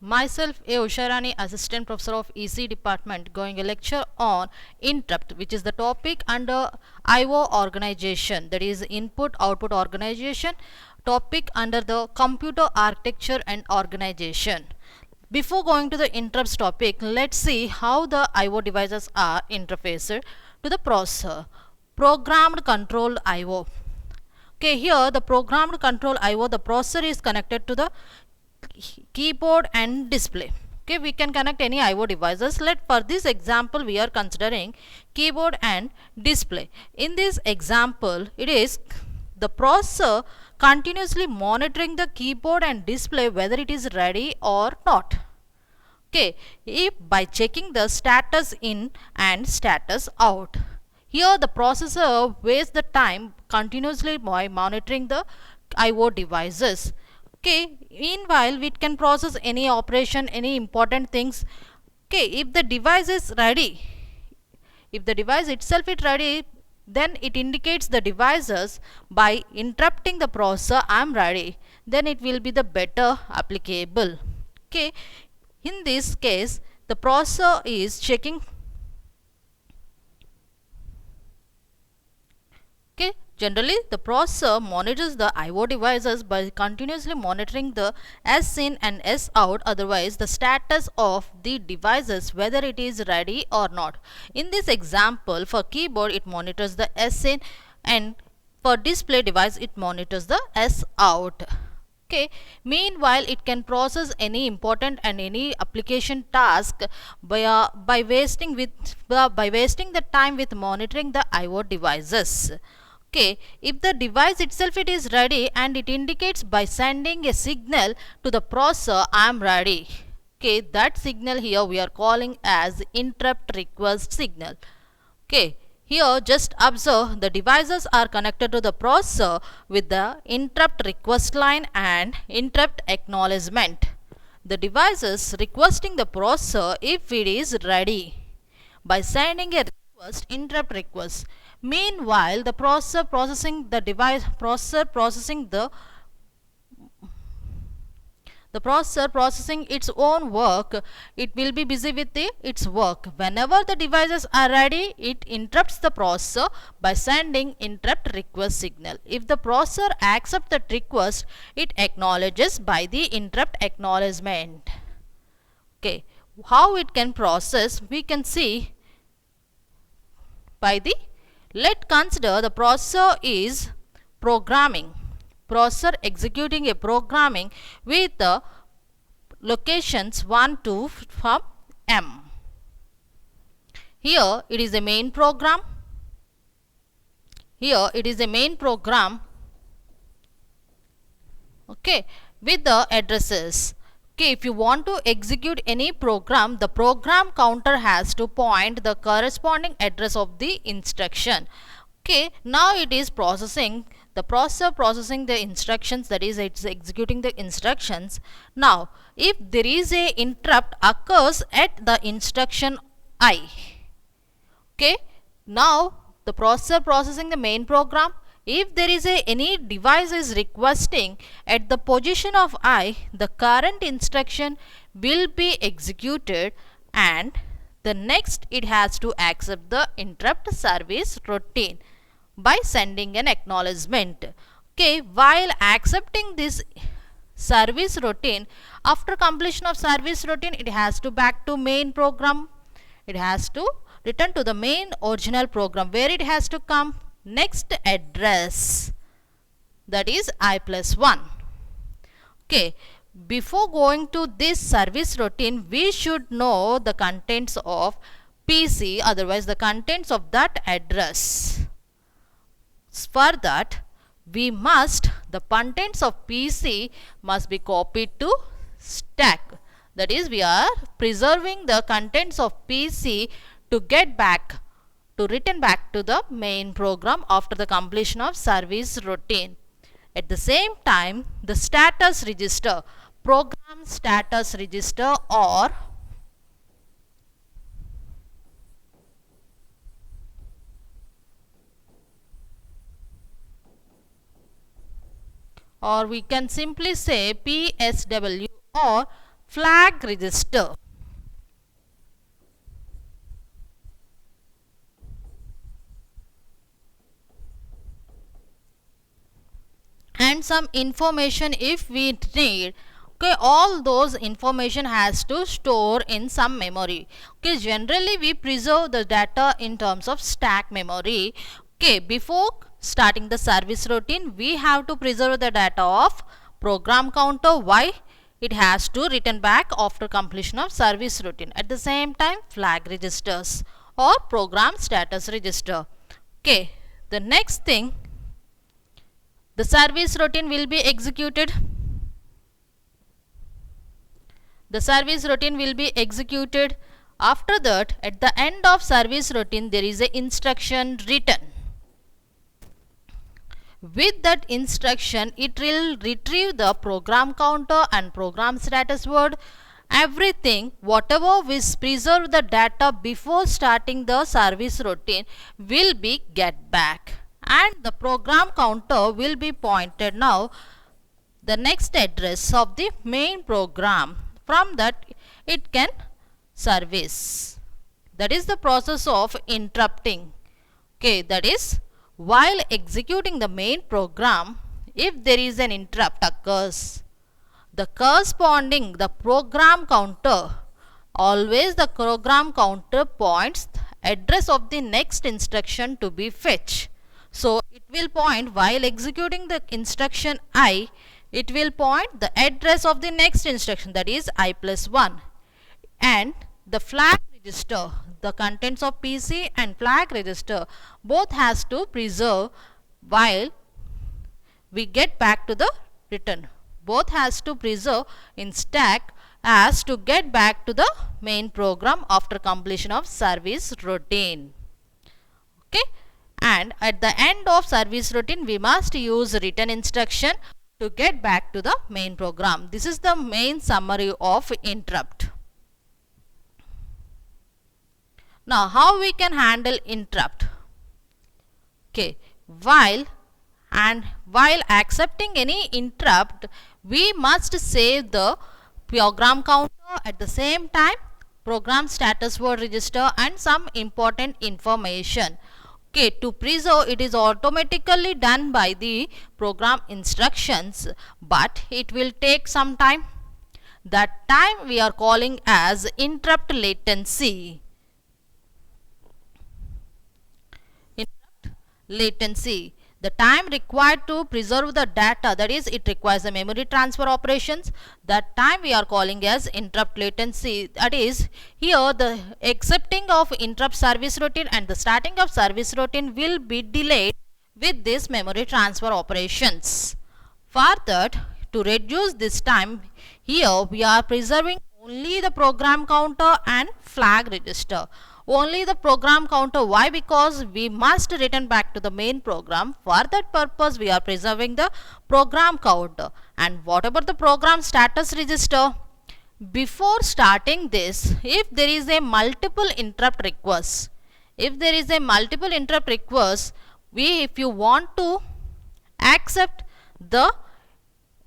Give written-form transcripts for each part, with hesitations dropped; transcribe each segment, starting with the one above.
Myself, A. Usharani, Assistant Professor of EC Department, going a lecture on interrupt, which is the topic under IO organization, that is input output organization, topic under the computer architecture and organization. Before going to the interrupts topic, let's see how the IO devices are interfaced to the processor. Programmed controlled IO. Okay, here the programmed control IO, the processor is connected to the keyboard and display. Okay, we can connect any IO devices. For this example, we are considering keyboard and display. In this example, it is the processor continuously monitoring the keyboard and display whether it is ready or not. Okay, if by checking the status in and status out. Here the processor wastes the time continuously by monitoring the IO devices. Okay, meanwhile it can process any operation, any important things. Okay, if the device is ready, if the device itself is ready, then it indicates the devices by interrupting the processor, I am ready, then it will be the better applicable. Okay, in this case the processor is checking. Okay, generally the processor monitors the IO devices by continuously monitoring the S in and S out, otherwise the status of the devices whether it is ready or not. In this example, for keyboard it monitors the S in, and for display device it monitors the S out. Okay, meanwhile it can process any important and any application task by wasting the time with monitoring the IO devices. Okay, if the device itself it is ready and it indicates by sending a signal to the processor, I am ready. Okay, that signal here we are calling as interrupt request signal. Okay, here just observe the devices are connected to the processor with the interrupt request line and interrupt acknowledgement. The devices requesting the processor if it is ready by sending a request, interrupt request. Meanwhile, the processor processing the processor processing its own work, it will be busy with its work. Whenever the devices are ready, it interrupts the processor by sending interrupt request signal. If the processor accepts that request, it acknowledges by the interrupt acknowledgement. Okay, how it can process, we can see by the, let's consider the processor is processor executing a programming with the locations 1 to from M. Here it is a main program. Here it is a main program. Okay, with the addresses. Okay, if you want to execute any program, the program counter has to point the corresponding address of the instruction. Okay, now it is processing, the processor processing the instructions, that is it's executing the instructions. Now if there is a interrupt occurs at the instruction I. Okay, now the processor processing the main program. If there is any device is requesting at the position of I, the current instruction will be executed, and the next it has to accept the interrupt service routine by sending an acknowledgement. Okay, while accepting this service routine, after completion of service routine, it has to back to main program. It has to return to the main original program where it has to come next address, that is I plus 1. Okay, before going to this service routine, we should know the contents of PC, otherwise the contents of that address. For that, we must, the contents of PC must be copied to stack. That is, we are preserving the contents of PC to get back, to return back to the main program after the completion of service routine. At the same time, the status register, program status register, or we can simply say PSW or flag register. And some information if we need. Okay, all those information has to store in some memory. Okay, generally we preserve the data in terms of stack memory. Okay, before starting the service routine, we have to preserve the data of program counter. Why? It has to return back after completion of service routine. At the same time, flag registers or program status register. Okay, the next thing, the service routine will be executed. The service routine will be executed. After that, at the end of service routine, there is a instruction written. With that instruction, it will retrieve the program counter and program status word. Everything, whatever was preserved the data before starting the service routine will be get back. And the program counter will be pointed now the next address of the main program. From that it can service. That is the process of interrupting. Okay, that is while executing the main program, if there is an interrupt occurs, the corresponding the program counter, always the program counter points the address of the next instruction to be fetched. So it will point while executing the instruction I, it will point the address of the next instruction, that is I plus 1. And the flag register, the contents of PC and flag register both has to preserve while we get back to the return. Both has to preserve in stack as to get back to the main program after completion of service routine. Okay, and at the end of service routine we must use return instruction to get back to the main program. This is the main summary of interrupt. Now how we can handle interrupt? Okay, while accepting any interrupt, we must save the program counter, at the same time program status word register and some important information. Okay, to preserve it is automatically done by the program instructions, but it will take some time. That time we are calling as interrupt latency. Interrupt latency. The time required to preserve the data, that is it requires a memory transfer operations, that time we are calling as interrupt latency. That is here the accepting of interrupt service routine and the starting of service routine will be delayed with this memory transfer operations. For that, to reduce this time, here we are preserving only the program counter and flag register. Only the program counter. Why? Because we must return back to the main program. For that purpose we are preserving the program counter. And what about the program status register? Before starting this, if there is a multiple interrupt request, if if you want to accept the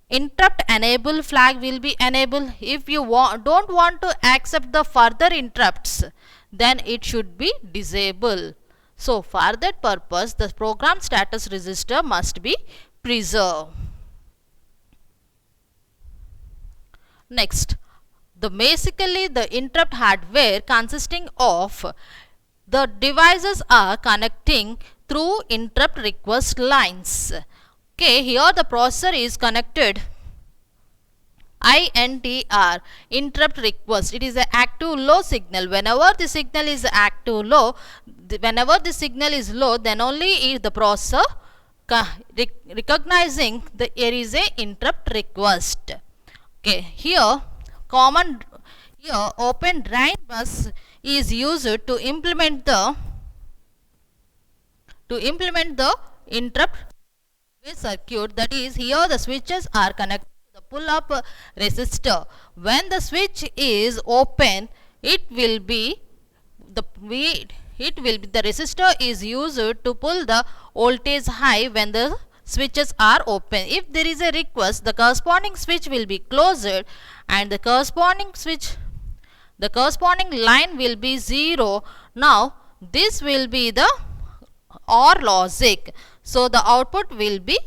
interrupt enable flag will be enabled. If you don't want to accept the further interrupts, then it should be disabled. So for that purpose the program status register must be preserved. Next, basically the interrupt hardware consisting of the devices are connecting through interrupt request lines. Okay, here the processor is connected INTR, interrupt request. It is an active low signal. Whenever the signal is active low, whenever the signal is low, then only is the processor recognizing there is a interrupt request. Okay, here open drain bus is used to implement the interrupt circuit. That is, here the switches are connected to the pull up resistor. When the switch is open, the resistor is used to pull the voltage high when the switches are open. If there is a request, the corresponding switch will be closed and the corresponding line will be 0. Now this will be the OR logic. So the output will be,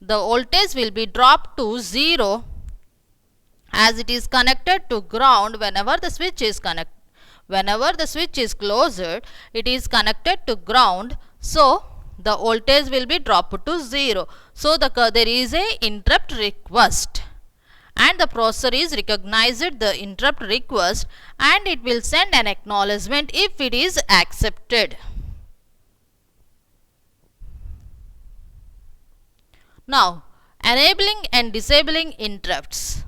the voltage will be dropped to 0 as it is connected to ground. Whenever the switch is closed, it is connected to ground, so the voltage will be dropped to 0. So there is a interrupt request and the processor is recognized the interrupt request and it will send an acknowledgement if it is accepted. Now, enabling and disabling interrupts.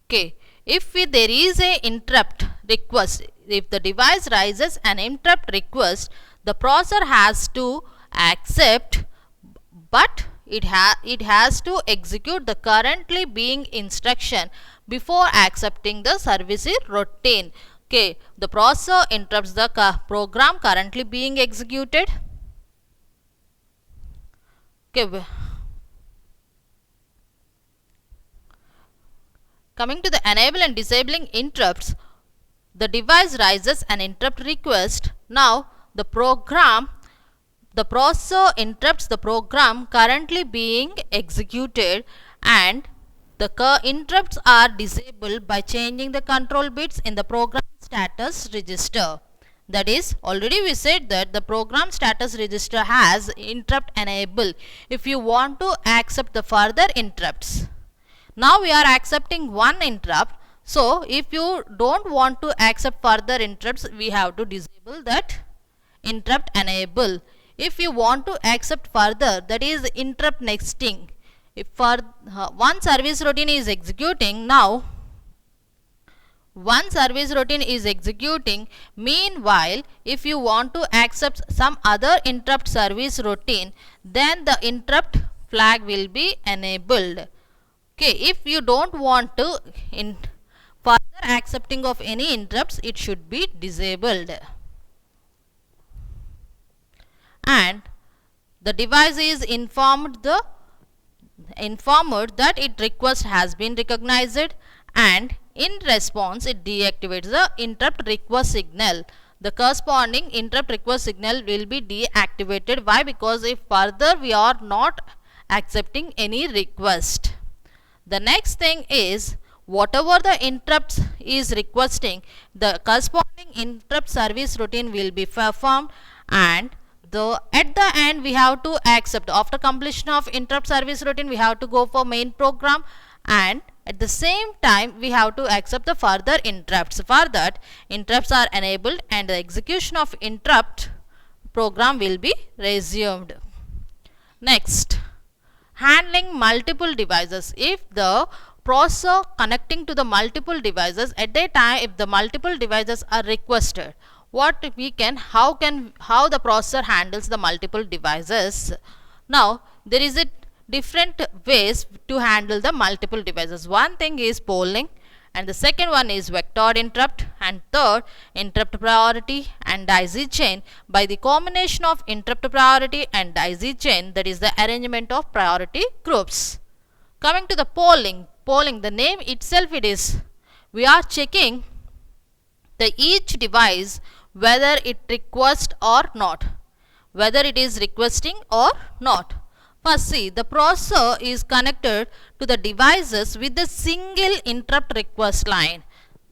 Okay, if there is a interrupt request, if the device raises an interrupt request, the processor has to accept, but it has to execute the currently being instruction before accepting the service routine. Okay, the processor interrupts the program currently being executed. Okay, coming to the enable and disabling interrupts, the device raises an interrupt request. Now the processor interrupts the program currently being executed and the interrupts are disabled by changing the control bits in the program status register. That is, already we said that the program status register has interrupt enable if you want to accept the further interrupts. Now we are accepting one interrupt. So if you don't want to accept further interrupts, we have to disable that interrupt enable. If you want to accept further, that is interrupt nexting. If for one service routine is executing, now one service routine is executing. Meanwhile, if you want to accept some other interrupt service routine, then the interrupt flag will be enabled. Okay, if you don't want to further accepting of any interrupts, it should be disabled. And the device is informed that its request has been recognized, and in response it deactivates the interrupt request signal. The corresponding interrupt request signal will be deactivated. Why? Because if further we are not accepting any request. The next thing is, whatever the interrupts is requesting, the corresponding interrupt service routine will be performed, and at the end we have to accept. After completion of interrupt service routine, we have to go for main program, and at the same time we have to accept the further interrupts. For that, interrupts are enabled and the execution of interrupt program will be resumed. Next, handling multiple devices. If the processor connecting to the multiple devices, at that time if the multiple devices are requested, how the processor handles the multiple devices. Now there is a different ways to handle the multiple devices. One thing is polling, and the second one is vectored interrupt, and third interrupt priority and daisy chain. By the combination of interrupt priority and daisy chain, that is the arrangement of priority groups. Coming to the polling, the name itself it is, we are checking the each device whether it requests or not, whether it is requesting or not. First, see, the processor is connected to the devices with the single interrupt request line.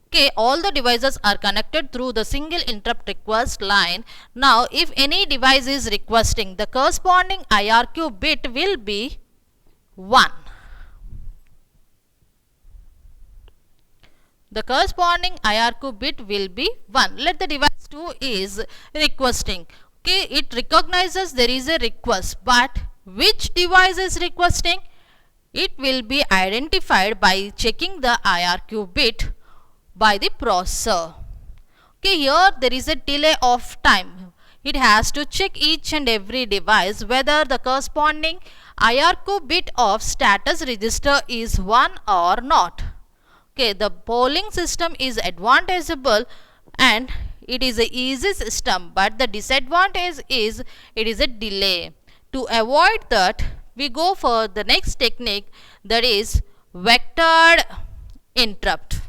Okay, all the devices are connected through the single interrupt request line. Now if any device is requesting, the corresponding IRQ bit will be 1. The corresponding IRQ bit will be 1. Let the device 2 is requesting. Okay, it recognizes there is a request, but which device is requesting? It will be identified by checking the IRQ bit by the processor. Okay, here there is a delay of time. It has to check each and every device whether the corresponding IRQ bit of status register is 1 or not. Okay, the polling system is advantageable and it is a easy system, but the disadvantage is it is a delay. To avoid that, we go for the next technique, that is vectored interrupt.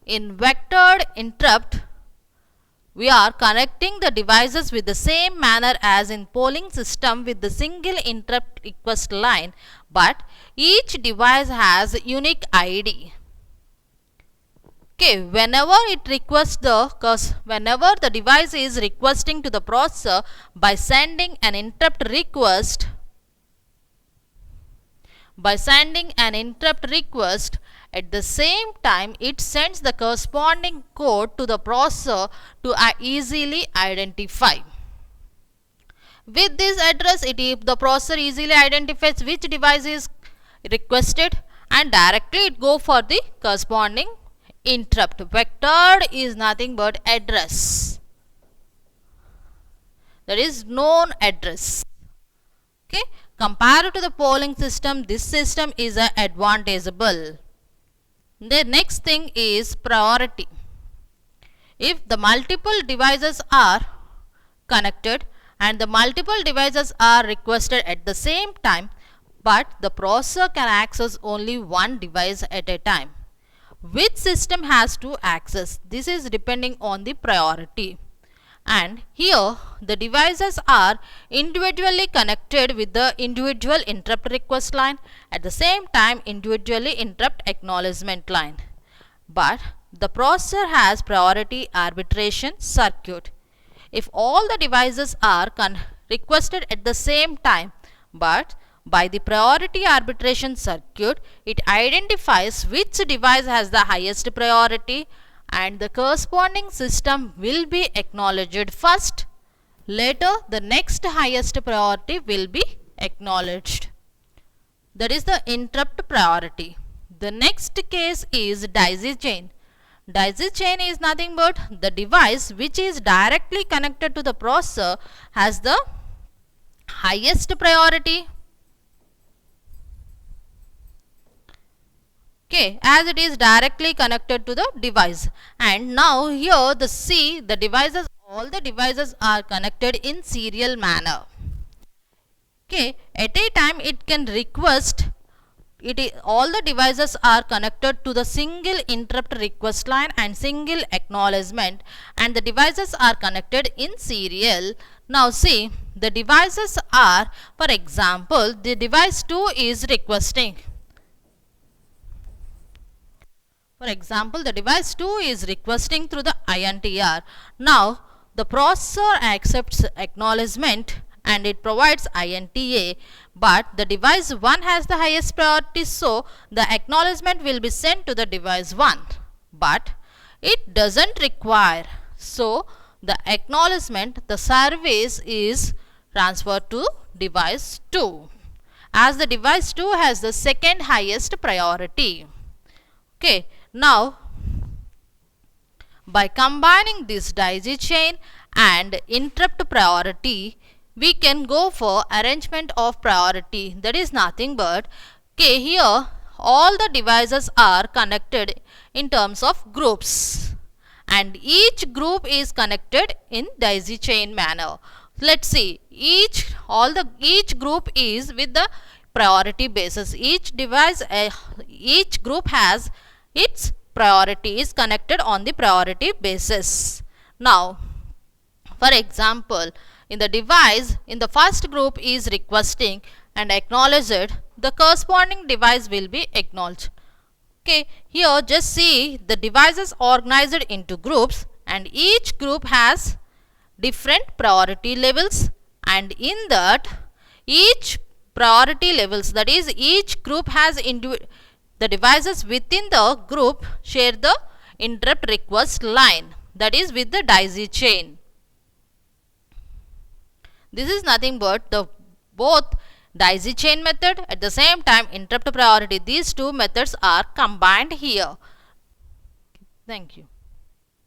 In vectored interrupt, we are connecting the devices with the same manner as in polling system with the single interrupt request line, but each device has unique ID. Okay, whenever the device is requesting to the processor by sending an interrupt request, at the same time it sends the corresponding code to the processor to easily identify. With this address, the processor easily identifies which device is requested and directly it go for the corresponding interrupt. Vectored is nothing but address, that is known address. Okay, compared to the polling system, this system is advantageable. The next thing is priority. If the multiple devices are connected and the multiple devices are requested at the same time, but the processor can access only one device at a time, which system has to access? This is depending on the priority. And here the devices are individually connected with the individual interrupt request line, at the same time individually interrupt acknowledgement line. But the processor has priority arbitration circuit. If all the devices are requested at the same time, but by the priority arbitration circuit, it identifies which device has the highest priority and the corresponding system will be acknowledged first. Later, the next highest priority will be acknowledged. That is the interrupt priority. The next case is daisy chain. Daisy chain is nothing but the device which is directly connected to the processor has the highest priority. Okay, as it is directly connected to the device. And now here all the devices are connected in serial manner. Okay, at a time it can request, all the devices are connected to the single interrupt request line and single acknowledgement, and the devices are connected in serial. Now see, the devices are, for example, the device 2 is requesting. For example, the device 2 is requesting through the INTR. Now, the processor accepts acknowledgement and it provides INTA, but the device 1 has the highest priority, so the acknowledgement will be sent to the device 1. But it doesn't require. So, the acknowledgement, the service is transferred to device 2, as the device 2 has the second highest priority. Okay. Now, by combining this daisy chain and interrupt priority, we can go for arrangement of priority. That is nothing but, okay, here all the devices are connected in terms of groups and each group is connected in daisy chain manner. Let's see, each group is with the priority basis. Each group has its priority is connected on the priority basis. Now, for example, in the first group is requesting and acknowledged, the corresponding device will be acknowledged. Okay, here just see the devices organized into groups and each group has different priority levels, and in that each priority levels, that is each group has the devices within the group share the interrupt request line, that is with the daisy chain. This is nothing but the both daisy chain method, at the same time interrupt priority. These two methods are combined here. Thank you.